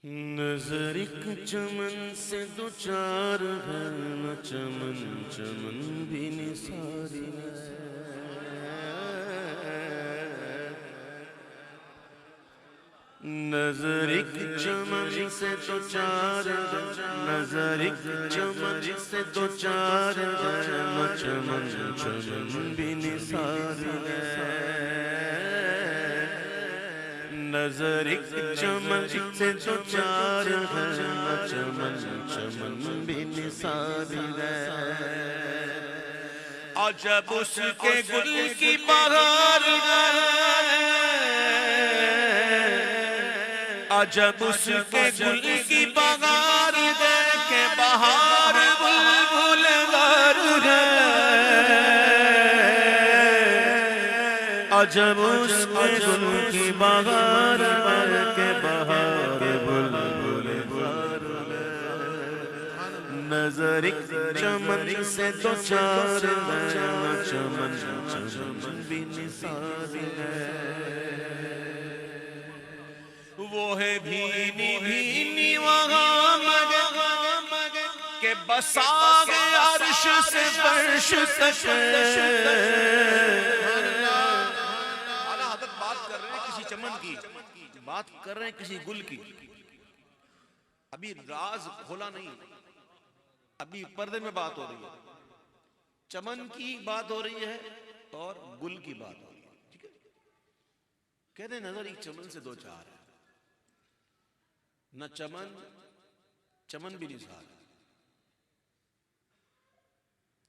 نظر ایک چمن سے دو چار ہے، نہ چمن چمن بھی نثار ہے۔ نظر ایک چمن سے دو چار ہے، نظر ایک چمن سے دو چار ہے، نہ چمن چمن بھی نثار ہے۔ نظر ایک چمن سے دو چار ہے، نہ چمن چمن بھی نثار ہے۔ عجب اس کے گل کی بہار ہے، عجب اس کے گل کی بہار ہے کہ بہار بلبل غار ہے۔ عجب اس کے گل کی بہار ہے کہ بہار بلبل غار ہے۔ نظر ایک چمن سے دو چار ہے، چمن چمن بھی نثار ہے۔ وہ ہے بھینی بھینی وہاں مگر کہ بساغ عرش سے فرش تک۔ اعلیٰ حضرت بات کر رہے ہیں کسی چمن کی، بات کر رہے ہیں کسی گل کی۔ ابھی راز کھولا نہیں، ابھی پردے میں بات ہو رہی ہے، چمن کی بات ہو رہی ہے اور گل کی بات ہو رہی ہے، ٹھیک ہے۔ کہتے ہیں نظر ایک چمن سے دو چار ہے، نہ چمن چمن بھی نثار ہے۔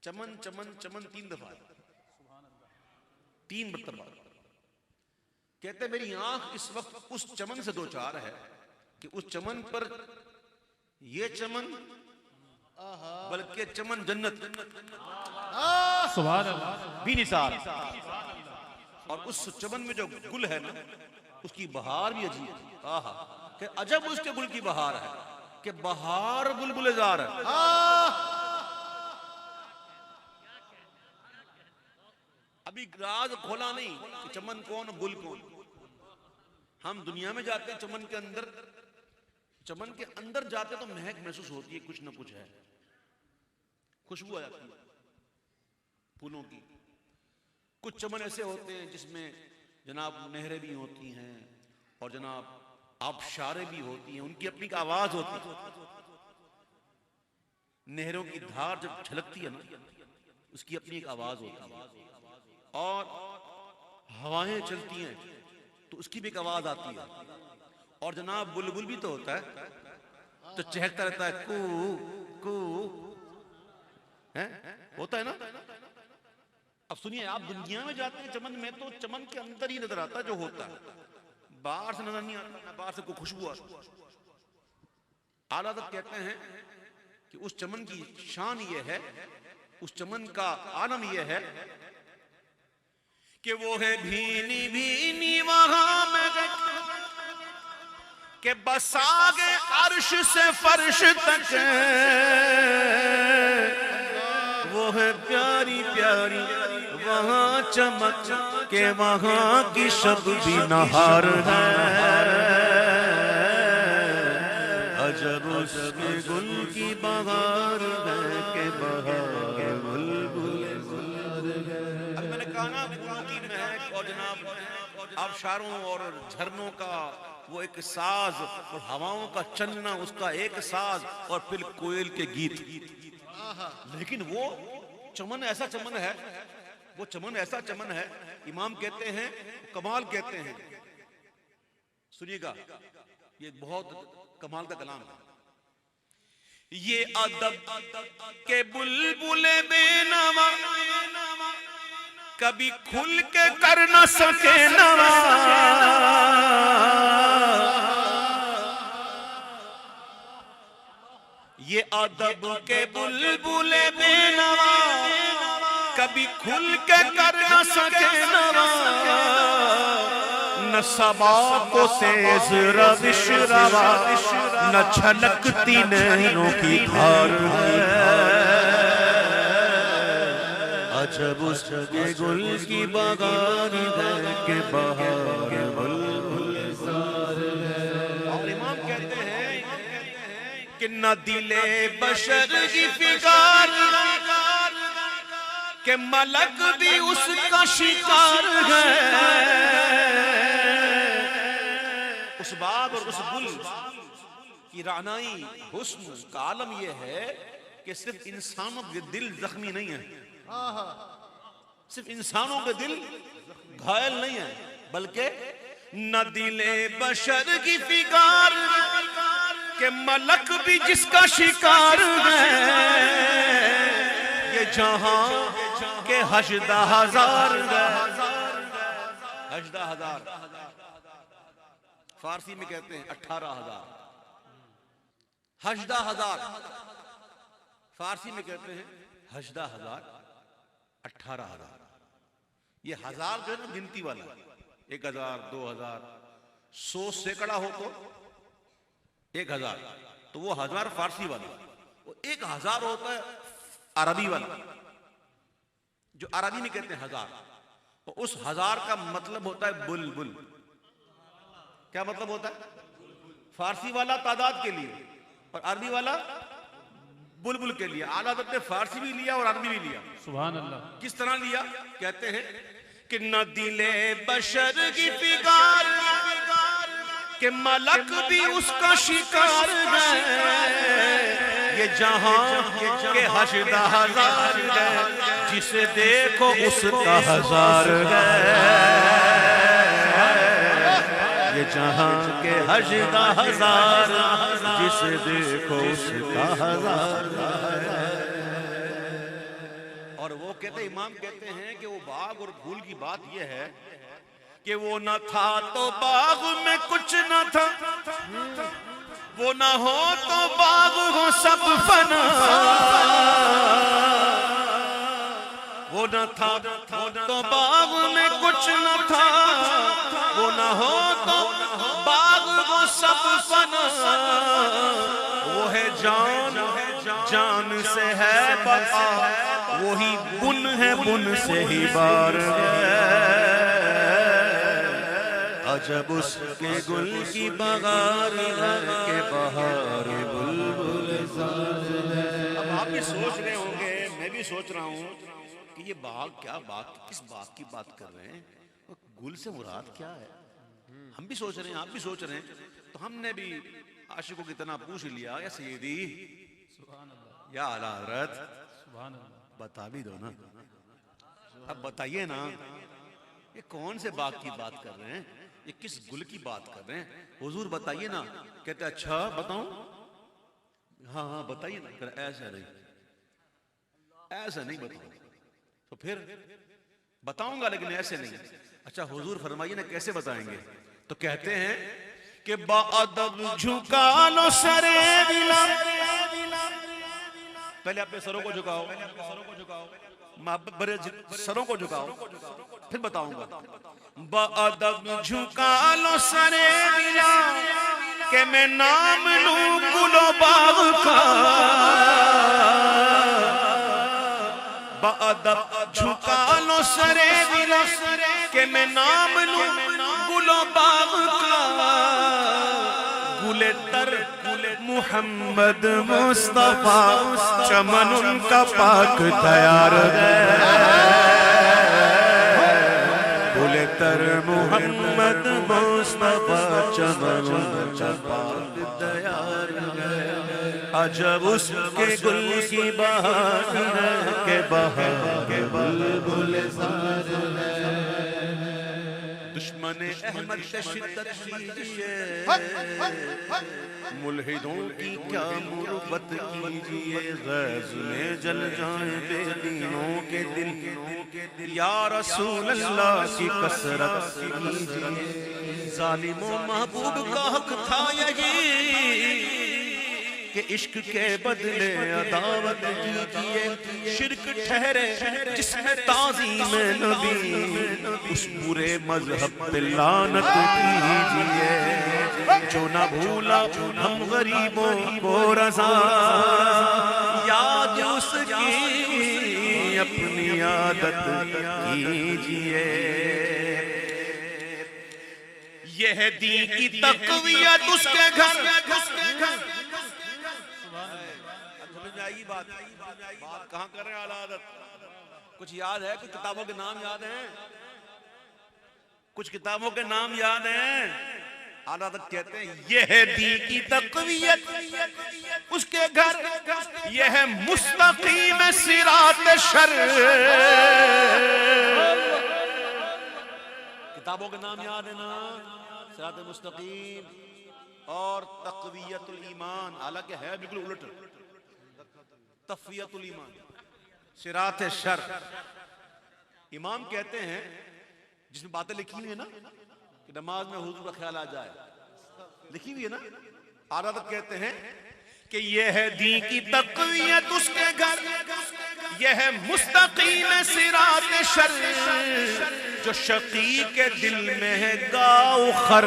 چمن چمن چمن تین دفعہ ہے، تین مرتبہ۔ کہتے ہیں میری آنکھ اس وقت اس چمن سے دو چار ہے کہ اس چمن پر یہ چمن بلکہ چمن جنت سبحان اللہ بھی نثار، اور اس چمن میں جو گل ہے نا اس کی بہار بھی عجیب ہے۔ آہا کہ عجب اس کے گل کی بہار ہے کہ بہار بلبل زار ہے۔ ابھی راز کھولا نہیں کہ چمن کون گل کون۔ ہم دنیا میں جاتے ہیں چمن کے اندر جاتے تو مہک محسوس ہوتی ہے، کچھ نہ کچھ ہے، خوشبو آ جاتی ہے پھولوں کی۔ کچھ چمن ایسے ہوتے ہیں جس میں جناب نہریں بھی ہوتی ہیں اور جناب آبشاریں بھی ہوتی ہیں، ان کی اپنی آواز ہوتی ہے۔ نہروں کی دھار جب چھلکتی ہے نا اس کی اپنی ایک آواز ہوتی ہے، اور ہوائیں چلتی ہیں تو اس کی بھی ایک آواز آتی ہے، اور جناب بلبل بھی تو ہوتا ہے تو چہکتا رہتا ہے، کو کو ہوتا ہے نا۔ اب سنیے، آپ دنیا میں جاتے ہیں چمن میں تو چمن کے اندر ہی نظر آتا ہے جو ہوتا ہے، باہر سے نظر نہیں آتا، نہ باہر سے کوئی خوشبو آتی۔ اعلیٰ حضرت کہتے ہیں کہ اس چمن کی شان یہ ہے، اس چمن کا عالم یہ ہے کہ وہ ہے بھینی بھینی وہاں مگر کہ بساغ عرش سے فرش تک۔ وہ ہے پیاری پیاری وہاں چمک کہ وہاں کی شب بھی نہار ہے۔ عجب اس کے گل کی بہار ہے کہ بہار بلبل زار ہے۔ اب میں نے کہا نا پھولوں کی مہک اور جناب آبشاروں اور جھرنوں کا وہ ایک ساز اور ہواؤں کا چلنا اس کا ایک ساز، اور پھر کوئل کے گیت۔ لیکن وہ چمن ایسا چمن ہے، وہ چمن ایسا چمن ہے، امام کہتے ہیں کمال کہتے ہیں۔ سنیے گا، یہ بہت کمال کا کلام ہے۔ یہ ادب کے بلبل بے نوا کبھی کھل کے کر نہ سکے نوا۔ یہ ادب کے بلبل بے نوا کبھی کھل کے کر نہ سکے نوا۔ نہ صبا کو تیز روش روا، نہ چھلکتی نہروں کی دھار ہے۔ عجب اس کے گل کی بہار ہے کہ بہار بلبل زار ہے۔ اور امام کہتے ہیں کہ نہ دل بشر کی فکار کہ ملک بھی اس کا شکار ہے. اس باغ اور اس گل کی رعنائی حسن کا عالم یہ ہے کہ صرف انسانوں کے دل زخمی نہیں ہیں، صرف انسانوں کے دل گھائل نہیں ہیں، بلکہ نہ دل بشر کی فکار کہ ملک بھی جس کا شکار ہے. یہ جہاں کے 18,000 18,000 فارسی میں کہتے ہیں 18,000. 18,000 فارسی میں کہتے ہیں 18,000 18,000. یہ ہزار جو ہے نا گنتی والا، 1,000 2,000 100 سینکڑا ہو تو 1,000، تو وہ 1000 فارسی والا. وہ 1,000 ہوتا ہے عربی والا، جو عربی میں کہتے ہیں 1000. تو اس 1000 کا مطلب ہوتا ہے بلبل. کیا مطلب ہوتا ہے؟ فارسی والا تعداد کے لیے اور عربی والا بلبل کے لیے. اعلیٰ حضرت نے فارسی بھی لیا اور عربی بھی لیا. سبحان اللہ. کس طرح لیا؟ کہتے ہیں کہ نہ دل بشر کی فکار کہ ملک بھی اس کا شکار ہے. یہ جہاں کے 18,000 ہے، جسے دیکھو اس کا 1000 ہے. یہ جہاں کے 18,000 جسے دیکھو اس کا 1000 ہے. اور وہ کہتے امام کہتے ہیں کہ وہ باغ اور پھول کی بات یہ ہے کہ وہ نہ تھا تو باغ میں کچھ نہ تھا، وہ نہ ہو تو باغ ہو سب فنا. وہ نہ تھا تو باغ میں کچھ نہ تھا، وہ نہ ہو تو باغ ہو سب فنا. وہ ہے جان، جان سے ہے بقا، وہی بن ہے بن سے ہی بار ہے. عجب اس کے گل کی بہار کے بہار بلبل ساز ہے. اب آپ بھی سوچ رہے ہوں گے، میں بھی سوچ رہا ہوں کہ یہ باغ کیا باغ، کس باغ کی بات کر رہے ہیں، گل سے مراد کیا ہے؟ ہم بھی سوچ رہے ہیں، آپ بھی سوچ رہے ہیں. تو ہم نے بھی عاشقوں کی طرح پوچھ لیا، یا سیدی یا اعلیٰ حضرت بتا بھی دو نا. اب بتائیے نا، یہ کون سے باغ کی بات کر رہے ہیں، یہ کس گل کی بات کر رہے ہیں؟ حضور بتائیے نا. کہتے اچھا بتاؤں؟ ہاں ہاں بتائیے نا. ایسا نہیں، ایسا نہیں بتاؤں. تو پھر بتاؤں گا لیکن ایسے نہیں. اچھا حضور فرمائیے نا کیسے بتائیں گے؟ تو کہتے ہیں کہ باادب جھکا لو سرے بلا. پہلے اپنے سروں کو جھکاؤ، سروں کو جھکاؤ، پھر بتاؤں گا. باادب جھکا لو سرے بلا کہ میں نام لوں گل و باغ کا. باادب جھکا لو سرے بلا کہ میں نام لوں گل و باغ کا. گل تر محمد مصطفیٰ چمن ان کا پاک تیار ہے. گل تر محمد مصطفیٰ چمن ان کا پاک تیار ہے. عجب اس کے گل کی بہار ہے کہ بہار بلبل ساز ہے. دشمن احمد سے شدت کیجئے، ملحدوں کی کیا مربت کیجئے. غیظ میں جل جائیں بے دینوں کے دل، یا رسول اللہ کی کثرت کیجئے. ظالم و محبوب کا حق تھا یہی کہ عشق کے بدلے عداوت کیجئے. شرک ٹھہرے جس میں تعظیم نبی، اس برے مذہب پہ لعنت کیجئے. جو نہ بھولا ہم غریبوں کو رضا، یاد اس کی اپنی عادت کیجئے. یہ ہے دین کی تقویت اس کے گھر، بات کہاں کر رہے ہیں اعلیٰ حضرت؟ کچھ یاد ہے؟ کچھ کتابوں کے نام یاد ہیں؟ کچھ کتابوں کے نام یاد ہیں؟ اعلیٰ حضرت کہتے ہیں یہ ہے دین کی تقویت اس کے گھر، یہ ہے مستقیم صراط شر۔ کتابوں کے نام یاد ہے نا؟ صراط مستقیم اور تقویت الایمان، حالانکہ ہے بالکل الٹ، تقویت الایمان، صراط شر۔ امام کہتے ہیں جس میں باتیں لکھی ہوئی ہیں نا کہ نماز میں حضور کا خیال آ جائے، لکھی ہوئی ہے نا، عادت کہتے ہیں کہ یہ ہے دین کی تقویت اس کے گھر، یہ ہے مستقیم صراط شر، جو شقی کے دل میں ہے گاؤ خر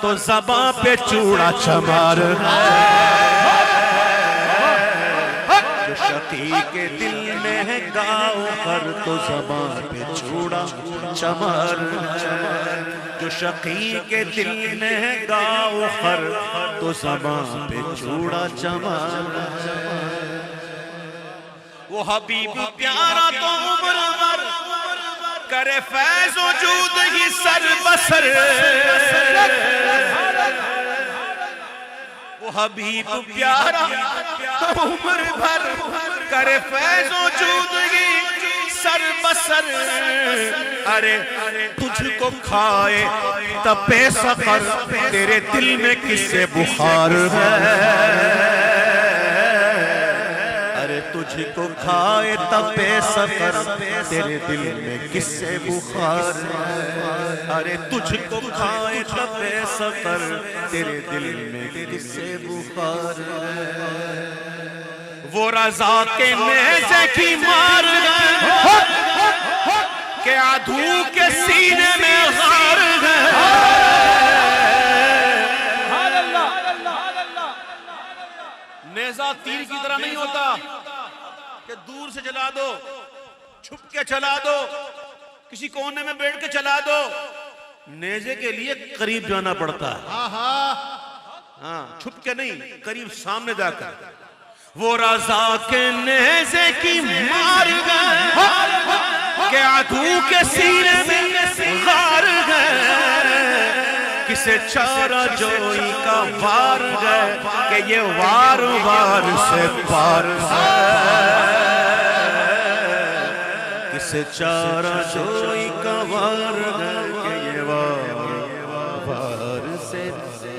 تو زباں پہ چوڑا چمار ہے، جو شقی کے دل میں ہے گاؤ خر تو زباں پہ چوڑا چمار، جو شقی کے دل میں ہے گاؤ خر تو زباں پہ چوڑا چمار، وہ حبیب پیارا تو عمر بھر کرے فیض وجود ہی سر بسر، وہ حبیب پیارا تو عمر بھر کرے فیض وجود ہی سر بسر، ارے تجھ کو کھائے تپے سفر تیرے دل میں کس سے بخار ہے، تجھ کو کھائے تپے سفر تیرے دل میں کس سے بخار ہے، ارے تجھ کو کھائے تپے سفر تیرے دل میں کس سے بخار ہے، وہ رضا کے نیزے کی مار گئے کہ عدو کے سینے میں غار گئے، نیزہ تیر کی طرح نہیں ہوتا کہ دور سے چلا دو، چھپ کے چلا دو، کسی کونے میں بیٹھ کے چلا دو، نیزے کے لیے قریب جانا پڑتا ہے، ہاں چھپ کے نہیں، قریب سامنے جا کر، وہ رضا کے نیزے کی مار گئے کہ عدو کے سینے میں غار گئے، کسے چارہ جوئی کا وار گئے کہ یہ وار وار سے پار ہے، کسے چارہ جوئی کا وار گئے کہ یہ وار وار سے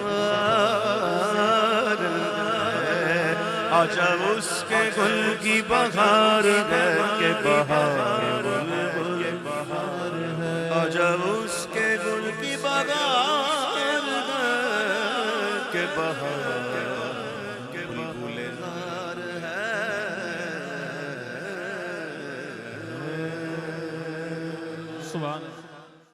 پار ہے، آجا اس کے گل کی بہار ہے کہ بہار گل بہار ہے، آجا اس کے گل کی بہار کہ بہار گلزار ہے، سبحان